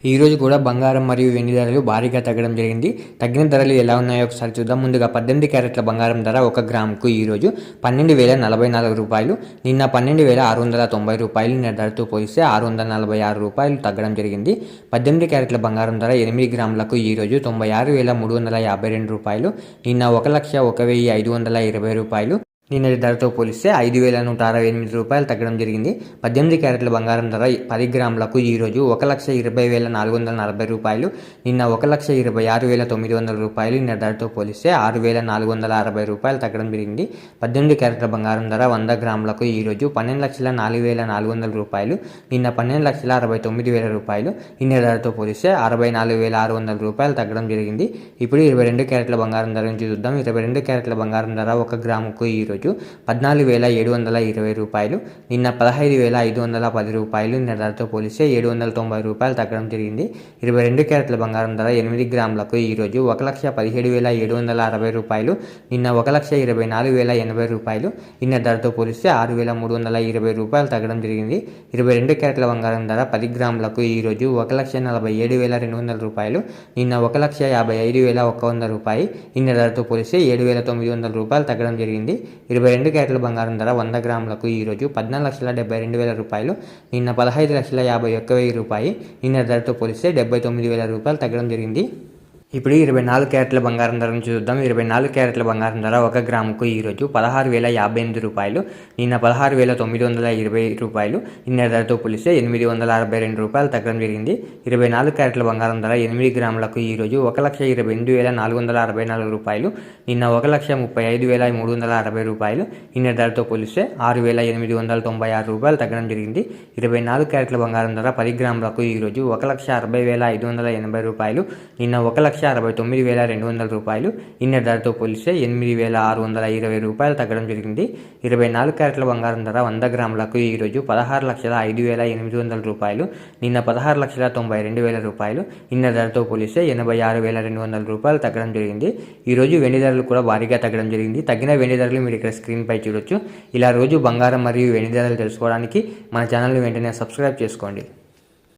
ఈ రోజు కూడా బంగారం మరియు వెండి ధరలు భారీగా తగ్గడం జరిగింది. తగ్గిన ధరలు ఎలా ఉన్నాయో ఒకసారి చూద్దాం. ముందుగా 18 క్యారెట్ల బంగారం ధర 1 గ్రాముకు ఈరోజు 12,044 రూపాయలు, నిన్న 12,690 రూపాయలు. నిన్న ధరతో పోలిస్తే 646 రూపాయలు తగ్గడం జరిగింది. 18 క్యారెట్ల బంగారం ధర 8 గ్రాములకు ఈరోజు 96,352 రూపాయలు, నిన్న 1,01,520 రూపాయలు. నిన్నటి ధరతో పోలిస్తే 5,168 రూపాయలు తగ్గడం జరిగింది. 18 క్యారెట్ల బంగారం ధర 10 గ్రాములకు ఈరోజు 1,20,440 రూపాయలు, నిన్న 1,26,900 రూపాయలు. నిన్న ధరతో పోలిస్తే 6,460 రూపాయలు తగ్గడం జరిగింది. 18 క్యారెట్ల బంగారం ధర 100 గ్రాములకు ఈరోజు 12,04,400 రూపాయలు, నిన్న 12,69,000 రూపాయలు. నిన్న ధరతో పోలిస్తే 64,600 రూపాయలు తగ్గడం జరిగింది. ఇప్పుడు 22 క్యారెట్ల బంగారం ధర నుంచి చూద్దాం. 22 క్యారెట్ల బంగారం ధర 1 గ్రాముకు ఈరోజు 14,720 రూపాయలు, నిన్న 15,510 రూపాయలు. నిన్న ధరతో పోలిస్తే 790 రూపాయలు తగ్గడం జరిగింది. 22 క్యారెట్ల బంగారం ధర 8 గ్రాములకు ఈరోజు 1,17,760 రూపాయలు, నిన్న 1,24,080 రూపాయలు. నిన్న ధరతో పోలిస్తే 6,320 రూపాయలు తగ్గడం జరిగింది. 22 క్యారెట్ల బంగారం ధర 10 గ్రాములకు ఈరోజు 1,47,200 రూపాయలు, నిన్న 1,55,100 రూపాయలు. నిన్న ధరతో పోలిస్తే 7,900 రూపాయలు తగ్గడం జరిగింది. 22 క్యారెట్ల బంగారం ధర 100 గ్రాములకు ఈరోజు 14,72,000 రూపాయలు, నిన్న 15,51,000 రూపాయలు. నిన్న ధరతో పోలిస్తే 79,000 రూపాయలు తగ్గడం జరిగింది. ఇప్పుడు 24 క్యారెట్ల బంగారం ధరను చూద్దాం. 24 క్యారెట్ల బంగారం ధర 1 గ్రాముకు ఈరోజు 16,058 రూపాయలు, నిన్న 16,920 రూపాయలు. నిన్న ధరతో పోలిస్తే 862 రూపాయలు తగ్గడం జరిగింది. 24 క్యారెట్ల బంగారం ధర 8 గ్రాములకు ఈరోజు 1,28,464 రూపాయలు, నిన్న 1,35,360 రూపాయలు. నిన్న ధరతో పోలిస్తే 6,896 రూపాయలు తగ్గడం జరిగింది. 24 క్యారెట్ల బంగారం ధర 10 గ్రాములకు ఈరోజు 1,60,580 రూపాయలు, నిన్న 1,69,200 రూపాయలు. నిన్న ధరతో పోలిస్తే 8,620 రూపాయలు తగ్గడం జరిగింది. 24 క్యారెట్ల బంగారం ధర 100 గ్రాములకు ఈరోజు 16,05,800 రూపాయలు, నిన్న 16,92,000 రూపాయలు. నిన్న ధరతో పోలిస్తే 86,200 రూపాయలు తగ్గడం జరిగింది. ఈరోజు వెండి ధరలు కూడా భారీగా తగ్గడం జరిగింది. తగ్గిన వెండి ధరలు మీరు ఇక్కడ స్క్రీన్ పై చూడొచ్చు. ఇలా రోజు బంగారం మరియు వెండి ధరలు తెలుసుకోవడానికి మన ఛానల్ని వెంటనే సబ్స్క్రైబ్ చేసుకోండి.